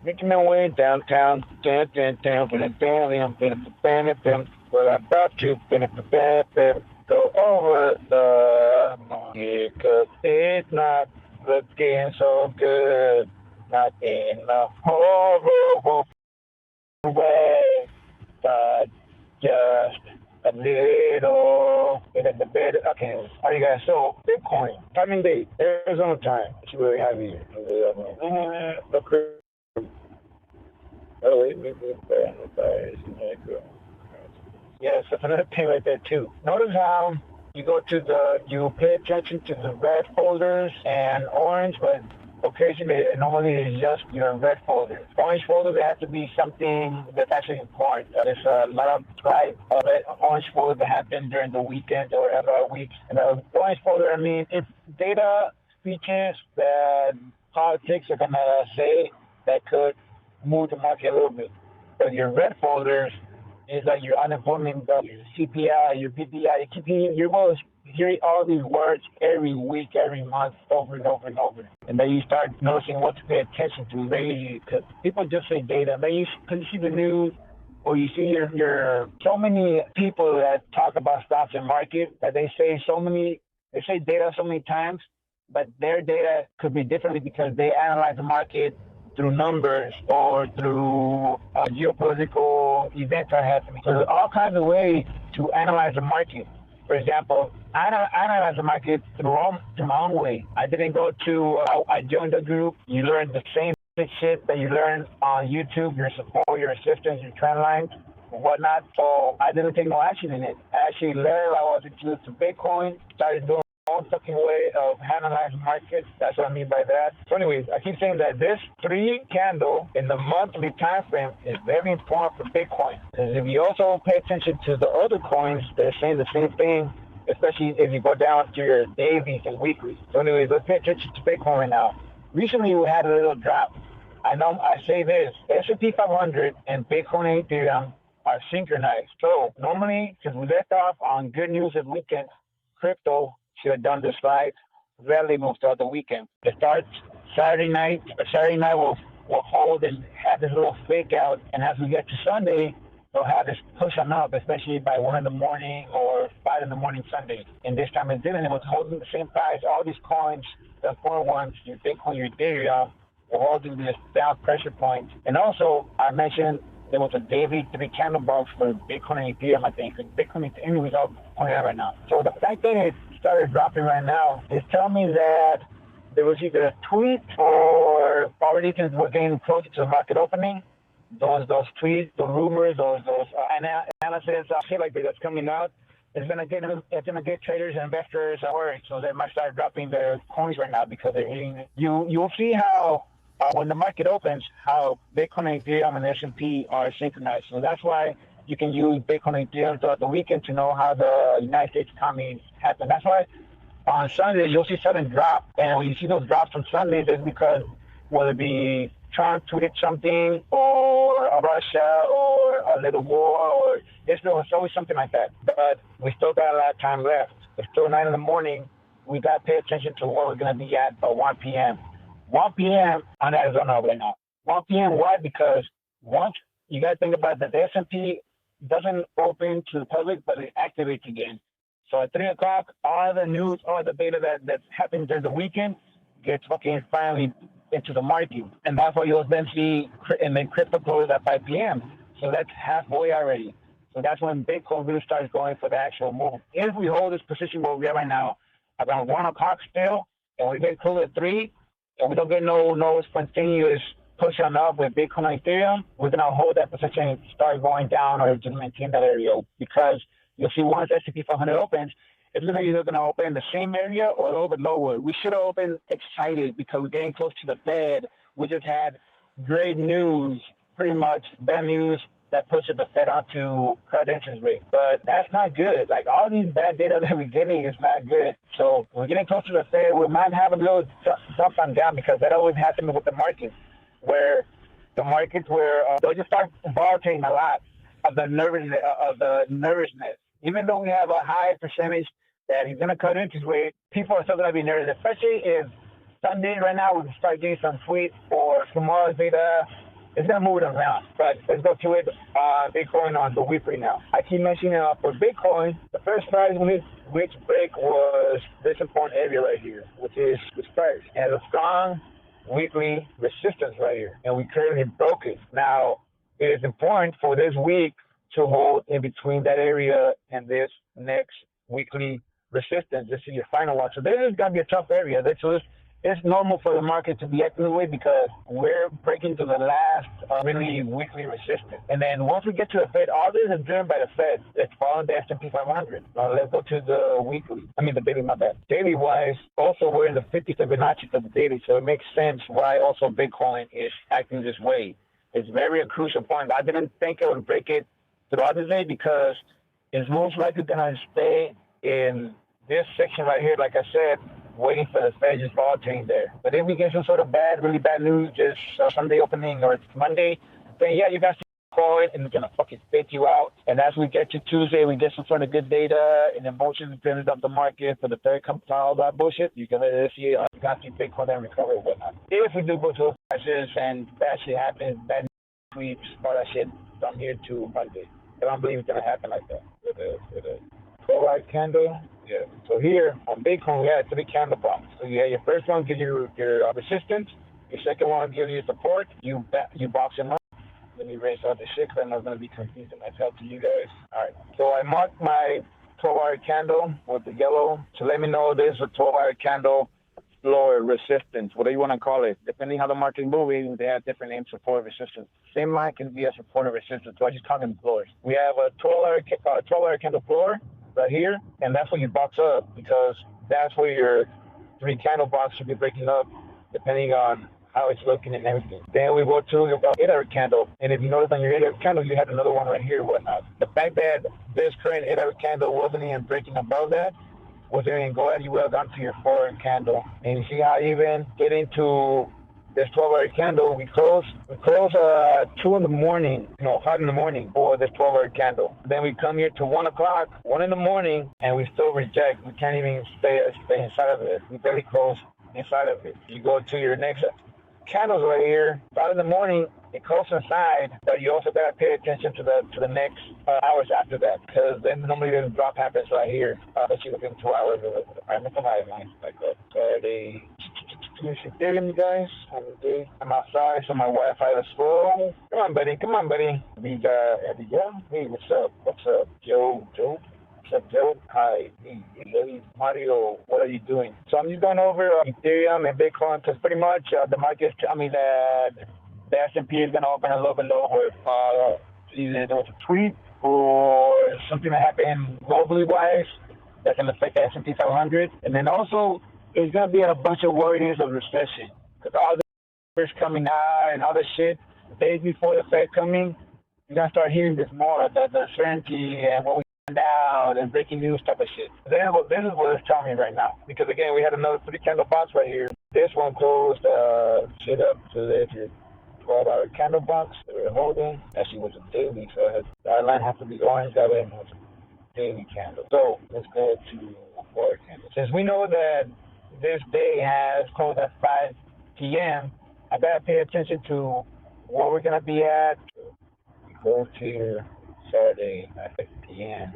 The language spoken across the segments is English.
making my way downtown, downtown, but I'm about to go over the market, 'cause it's not looking so good, not in a horrible way, but just a little bit of the bit. Okay, how you guys? So, Bitcoin, timing date, Arizona time. Let's see what we have here. Oh, yes, that's another thing right there too. Notice how you pay attention to the red folders and orange, but occasionally normally it's just your red folders. Orange folders have to be something that's actually important. There's a lot of orange folders that happen during the weekend or every week. And the orange folder, I mean, it's data features that politics are gonna say that could move the market a little bit. But your red folders is like your unemployment, your CPI, your PPI. You're going to hear all these words every week, every month, over and over and over. And then you start noticing what to pay attention to. Because people just say data. Then you see the news, or you see your so many people that talk about stocks and market that they say data so many times, but their data could be differently because they analyze the market through numbers or through geopolitical events that are happening. So there's all kinds of ways to analyze the market. For example, I analyze the market through my own way. I didn't go to, I joined a group. You learn the same shit that you learn on YouTube, your support, your assistance, your trend lines, whatnot. So I didn't take no action in it. I actually learned I was introduced to Bitcoin, started doing own fucking way of analyzing markets. That's what I mean by that. So anyways, I keep saying that this 3 candle in the monthly time frame is very important for Bitcoin. Because if you also pay attention to the other coins, they're saying the same thing, especially if you go down to your dailies and weeklies. So anyways, let's pay attention to Bitcoin right now. Recently we had a little drop. I know I say this, S&P 500 and Bitcoin and Ethereum are synchronized. So normally, because we left off on good news of weekend, crypto should have done the slides. Rarely moves throughout the weekend. It starts Saturday night. Saturday night will hold and have this little fake out. And as we get to Sunday, they'll have this push on up, especially by 1 in the morning or 5 in the morning Sunday. And this time it didn't. It was holding the same price. All these coins, the 4 ones, your Bitcoin, your Ethereum, were holding this down pressure point. And also, I mentioned there was a daily 3 candle box for Bitcoin and Ethereum, I think. Bitcoin and Ethereum was all pointed out right now. So the fact that it started dropping right now is telling me that there was either a tweet or already since we're getting closer to the market opening, those tweets, the rumors, those analysis, shit like that's coming out, it's gonna get traders and investors worried. So they might start dropping their coins right now because they're hitting it. You'll see how when the market opens, how Bitcoin and Ethereum and S&P are synchronized. So that's why you can use Bitcoin and Ethereum throughout the weekend to know how the United States economy happened. That's why on Sundays you'll see sudden drop, and when you see those drops on Sundays, it's because whether it be Trump tweeted something, or Russia, or a little war, or Israel, it's always something like that. But we still got a lot of time left. It's still 9 in the morning. We got to pay attention to what we're going to be at 1 p.m. 1 p.m. on Arizona right now. 1 p.m. Why? Because once you got to think about that, the S&P doesn't open to the public, but it activates again. So at 3 o'clock, all the news, all the data that's happened during the weekend gets fucking finally into the market. And that's what you'll then see, and then crypto closes at 5 p.m. So that's halfway already. So that's when Bitcoin really starts going for the actual move. If we hold this position where we are right now, around 1 o'clock still, and we get close at 3, and we don't get no spontaneous push on up with Bitcoin and Ethereum, we're going to hold that position and start going down or just maintain that area, because you'll see once S&P 500 opens, it's either going to open in the same area or a little bit lower. We should have opened excited because we're getting close to the Fed. We just had great news, pretty much bad news that pushes the Fed onto credit interest rate. But that's not good. Like, all these bad data that we're getting is not good. So we're getting close to the Fed. We might have a little jump on down, because that always happens with the market, where the markets they'll just start volatilizing a lot of the nervousness. Even though we have a high percentage that he's going to cut interest rate, people are still going to be nervous, especially if Sunday right now we start getting some tweets or tomorrow's data It's gonna move it around. But let's go to it. Bitcoin on the weekly now. I keep mentioning for Bitcoin, the first price which break was this important area right here, which is this price. It has a strong weekly resistance right here, and we currently broke it. Now, it is important for this week to hold in between that area and this next weekly resistance. This is your final one. So this is going to be a tough area. It's normal for the market to be acting this way because we're breaking to the last really weekly resistance. And then once we get to the Fed, all this is driven by the Fed. It's following the S&P 500. Now let's go to the daily, my bad. Daily-wise, also we're in the 50 Fibonacci of the daily, so it makes sense why also Bitcoin is acting this way. It's very a crucial point. I didn't think it would break it throughout the day because it's most likely going to stay in this section right here, like I said, waiting for the Fed just volatility there. But if we get some sort of really bad news, just Sunday opening or it's Monday, then yeah, you guys call it and it's gonna fucking spit you out. And as we get to Tuesday, we get some sort of good data and emotions printed up the market for the Fed comes out, all that bullshit. You can let it see you got to see Bitcoin and recover and whatnot. If we do go to those prices and bad shit happens, bad sweeps, all that shit from here to Monday. I don't believe it's gonna happen like that. It is. 12-hour candle. Yeah. So here on Bitcoin, we had 3 candle blocks. So you had your first one gives you your resistance. Your second one gives you support. You box them up. Let me erase all the shit because I know it's going to be confusing myself to you guys. All right. So I marked my 12-hour candle with the yellow. So let me know this is a 12-hour candle floor resistance, whatever you want to call it. Depending how the market is moving, they have different names, support resistance. Same line can be a support or resistance. So I just call them floors. We have a 12-hour candle floor right here, and that's where you box up because that's where your 3 candle box should be breaking up depending on how it's looking and everything. Then we go to your 8-hour candle, and if you notice on your 8-hour candle, you had another one right here and whatnot. The fact that this current 8-hour candle wasn't even breaking above that, was there and go ahead, you will have gone to your 4-hour candle. And you see how even getting to this 12-hour candle, we close 2 in the morning, hot in the morning for this 12-hour candle. Then we come here to 1 o'clock, 1 in the morning, and we still reject. We can't even stay inside of it. We barely close inside of it. You go to your next candles right here, 5 in the morning, it closes inside, but you also got to pay attention to the next hours after that, because then normally the drop happens right here, especially within 2 hours. I'm like Saturday. Ethereum, you guys. I'm outside, so my Wi-Fi is slow. Come on, buddy. We got hey, what's up, Joe? What's up, Joe? Hi, hey, Mario. What are you doing? So I'm just going over Ethereum and Bitcoin because pretty much the market's telling me that the S&P is going to open a little bit lower. Either there was a tweet or something that happened globally wise that's going to affect the S&P 500, and then also there's going to be a bunch of worries of recession because all the numbers coming out and all this shit, the days before the Fed coming, you're going to start hearing this more, the uncertainty and what we find out and breaking news type of shit. This is what it's telling me right now because, again, we had another 3 candle box right here. This one closed shit up to this 12-hour candle box that we're holding. Actually, was a daily, so our line has to be orange. That way it was a daily candle. So let's go to 4 candles. Since we know that this day has closed at 5 p.m., I gotta pay attention to where we're gonna be at. We close here Saturday at 5 p.m.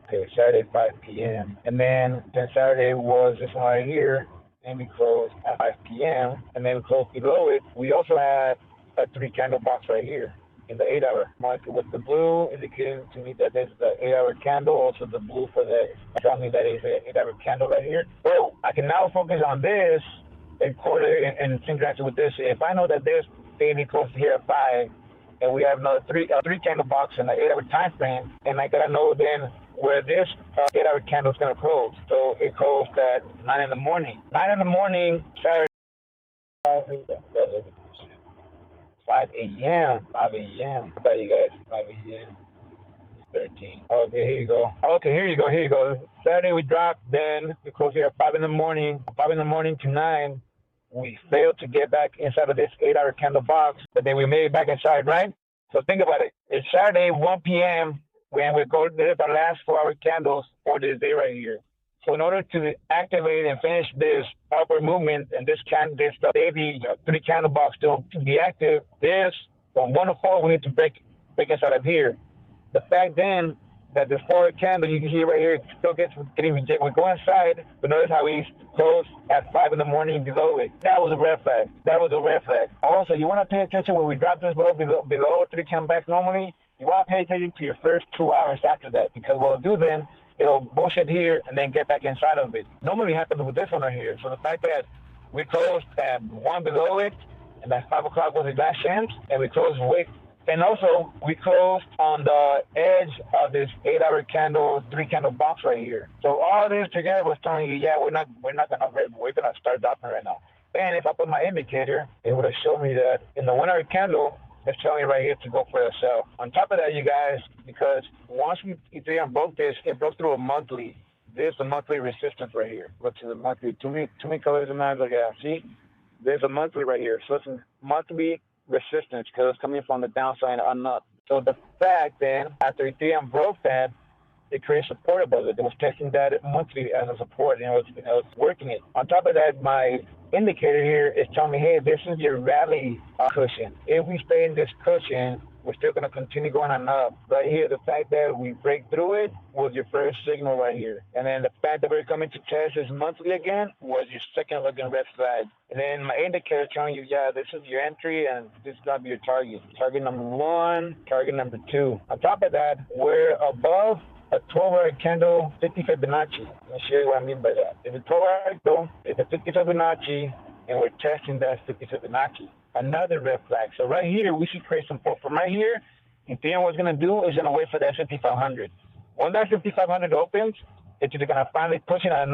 Okay, Saturday 5 p.m. And then Saturday was this one right here, and we closed at 5 p.m. And then we closed below it. We also had a 3 candle box right here in the 8-hour market with the blue indicating to me that there's the 8-hour candle, also the blue for the telling me that is an 8-hour candle right here. So I can now focus on this and quarter and synchronize with this. If I know that there's daily close here at 5 and we have another 3 candle box in the 8-hour time frame, and I gotta know then where this 8-hour candle is gonna close. So it closed at 9 in the morning. 9 in the morning, Saturday. 5 a.m. How about you guys? 5 a.m. 13. Okay, here you go. Saturday we dropped, then we closed here at 5 in the morning. 5 in the morning to 9. We failed to get back inside of this 8-hour candle box, but then we made it back inside, right? So think about it. It's Saturday, 1 p.m. when we go, there's our last 4-hour candles for this day right here. So in order to activate and finish this upward movement and this daily 3 candle box still to be active, this from 1 to 4 we need to break inside of here. The fact then that this forward candle you can see right here still getting rejected. We go inside, but notice how we close at 5 in the morning below it. That was a red flag. That was a red flag. Also, you want to pay attention when we drop this below 3 candle back normally. You want to pay attention to your first 2 hours after that, because what it'll do then, it'll bullshit here and then get back inside of it. Normally happens with this one right here. So the fact that we closed at 1 below it, and that 5 o'clock was the last chance, and we closed way. And also, we closed on the edge of this 8-hour candle, 3-candle box right here. So all this together was telling you, yeah, we're gonna start dropping right now. And if I put my indicator, it would have shown me that in the 1-hour candle, it's telling me right here to go for a sell. On top of that, you guys, because once Ethereum broke this, it broke through a monthly. There's a monthly resistance right here. Which is a monthly. Too many colors in that. Yeah, see, there's a monthly right here. So it's a monthly resistance because it's coming from the downside and up. So the fact then, after Ethereum broke that, it created support above it. It was testing that monthly as a support, and it was working it. On top of that, my indicator here is telling me, hey, this is your rally cushion. If we stay in this cushion, we're still going to continue going on up. Right here, the fact that we break through it was your first signal right here. And then the fact that we're coming to test this monthly again was your second looking red flag. And then my indicator telling you, yeah, this is your entry and this is going to be your target. Target number 1, target number 2. On top of that, we're above a 12-hour candle, 50 Fibonacci. Let me show you what I mean by that. It's a 12-hour candle, it's a 50 Fibonacci, and we're testing that 50 Fibonacci. Another red flag. So right here, we should create some support. From right here, Ethereum what's going to do is going to wait for that S&P 500. When that S&P 500 opens, it's either going to finally push it on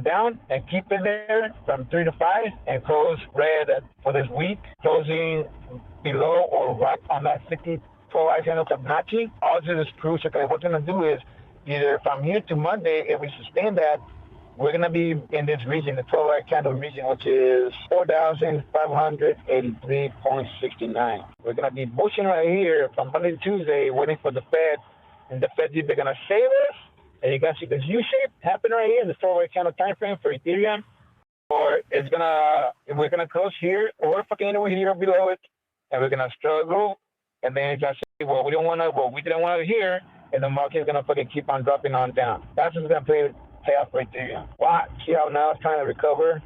down and keep it there from 3 to 5 and close red for this week, closing below or right on that 50 12-hour candle Fibonacci. All this is crucial because what's going to do is either from here to Monday, if we sustain that, we're going to be in this region, the 12-hour candle region, which is 4,583.69. We're going to be pushing right here from Monday to Tuesday, waiting for the Fed, and the Fed either going to save us, and you guys see this U-shape happen right here in the 12-hour candle time frame for Ethereum, or we're going to close here, or fucking anywhere here below it, and we're going to struggle, and then it's going to say, we didn't want to here, and the market is going to fucking keep on dropping on down. That's what's going to pay off right there. Watch, see how now it's trying to recover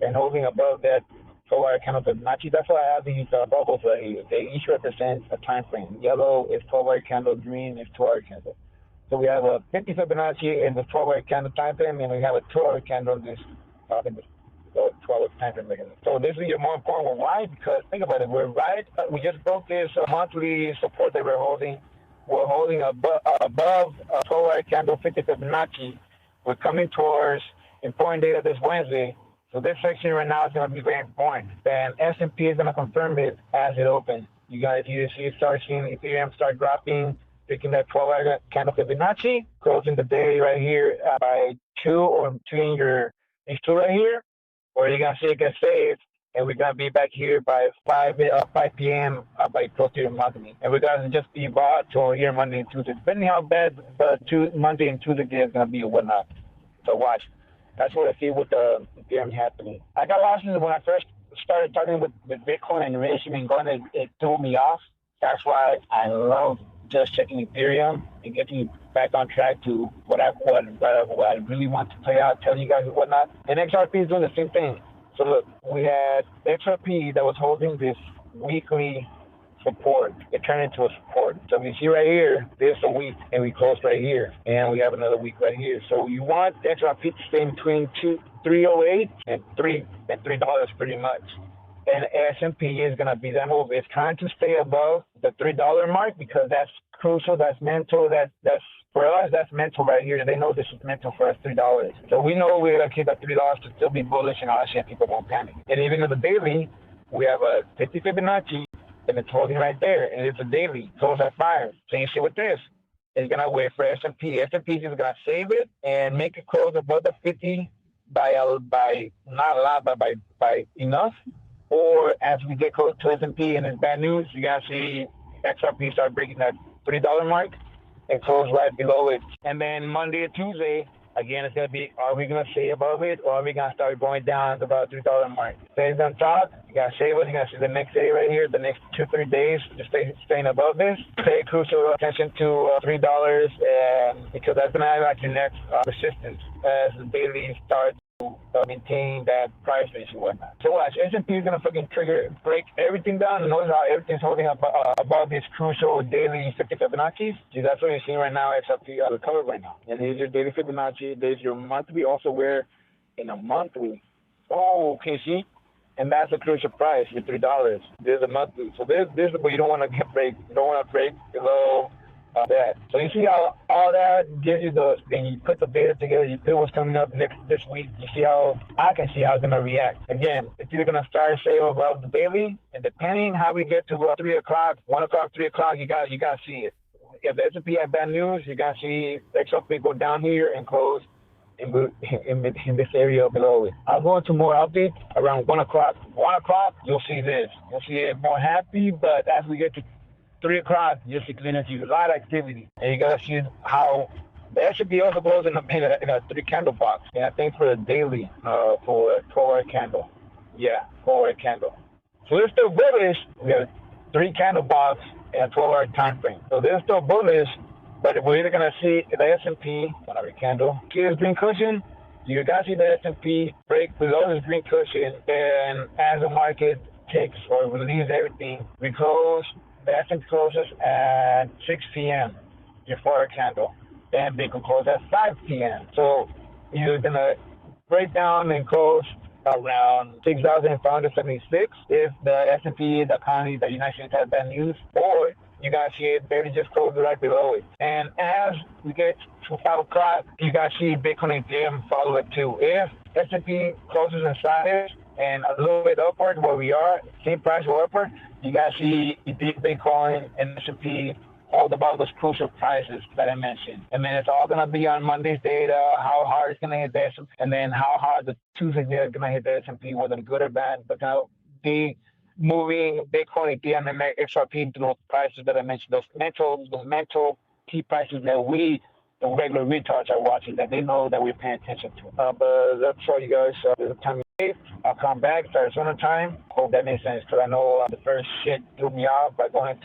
and holding above that 12-hour candle Fibonacci. That's why I have these bubbles right here. They each represent a time frame. Yellow is 12-hour candle, green is 12-hour candle. So we have a 50 Fibonacci in the 12-hour candle time frame, and we have a 12-hour candle in this 12-hour time frame. So this is more important. Why? Because think about it. We just broke this monthly support that we're holding. We're holding above a 12-hour candle, 50 Fibonacci. We're coming towards important data this Wednesday. So this section right now is going to be very important. And S&P is going to confirm it as it opens. You guys, start seeing Ethereum start dropping, picking that 12-hour candle Fibonacci, closing the day right here by 2 or between these two right here, or you're going to see it get saved. And we're going to be back here by 5 p.m. By close to your monthly. And we're going to just be volatile here Monday and Tuesday, depending how bad Monday and Tuesday is going to be or whatnot. So watch. That's what I see with the Ethereum happening. I got lost when I first started talking with Bitcoin and racing and going, it threw me off. That's why I love just checking Ethereum and getting back on track to what I really want to play out, tell you guys and whatnot. And XRP is doing the same thing. So look, we had XRP that was holding this weekly support. It turned into a support. So you see right here, there's a week, and we closed right here, and we have another week right here. So you want XRP to stay between 308 and $3 pretty much. And S&P is going to be that move. It's trying to stay above the $3 mark because that's crucial. That's mental. That's for us. That's mental right here. They know this is mental for us. $3. So we know we're going to keep that $3 to still be bullish, and all that people won't panic. And even in the daily, we have a 50 Fibonacci, and it's holding right there. And it's a daily. Close at 5. Same shit with this. It's going to wait for S&P. S&P is going to save it and make it close above the 50 by not a lot, but by enough. Or as we get close to S&P and it's bad news, you got to see XRP start breaking that $3 mark and close right below it. And then Monday or Tuesday, Again, it's going to be, are we going to stay above it, or are we going to start going down to about $3 mark? Stays on top, you got to stay with it. You got to see the next day right here, the next 2-3 days, just staying above this. Pay crucial attention to $3, and because that's going to have like your next resistance as the daily starts maintain that price range and whatnot. So watch, S&P is gonna fucking break everything down. Notice how everything's holding up above this crucial daily 50 Fibonacci's. See, that's what you're seeing right now. S&P recovered right now. And there's your daily Fibonacci. There's your monthly. Also, where in a monthly. Oh, okay, see. And that's the crucial price, your $3. There's a monthly. So this is what you don't want to break. You don't want to break below that. So you see how all that gives you the, and you put the data together, you put what's coming up this week, you see how, I can see how it's going to react. Again, it's either going to start say above the daily, and depending how we get to 3 o'clock, 1 o'clock, 3 o'clock, you got to see it. If the S&P has bad news, you got to see XRP go down here and close in this area below it. I'll go into more updates around 1 o'clock. 1 o'clock, you'll see this. You'll see it more happy, but as we get to 3 o'clock, you'll see a lot of activity. And you gotta see how the S&P also goes in a 3 candle box. And I think for the daily, for a 12-hour candle. Yeah, 12-hour candle. So they're still bullish. We have a 3 candle box and a 12-hour time frame. So they're still bullish, but we're either gonna see the S&P, 1-hour candle, see this green cushion. You gotta see the S&P break below this green cushion, and as the market takes or relieves everything, we close. The S&P closes at 6 p.m. your 4-hour candle. Then Bitcoin closes at 5 p.m. So you're gonna break down and close around 6,576 if the S&P, the economy, the United States has bad news, or you guys see it barely just close right below it. And as we get to 5 o'clock, you guys see Bitcoin and Ethereum follow it too. If S&P closes inside it and a little bit upward where we are, same price or upward, you guys see Bitcoin and S&P hold above those crucial prices that I mentioned. And then it's all going to be on Monday's data, how hard it's going to hit the S&P, and then how hard the Tuesday's data is going to hit the S&P, whether good or bad. But now the moving Bitcoin, Ethereum, and XRP to those prices that I mentioned, those mental key prices that we, the regular retards, are watching, that they know that we're paying attention to. But that's all, you guys. There's a time. I'll come back, start Arizona time. Hope that makes sense, because I know the first shit threw me off by going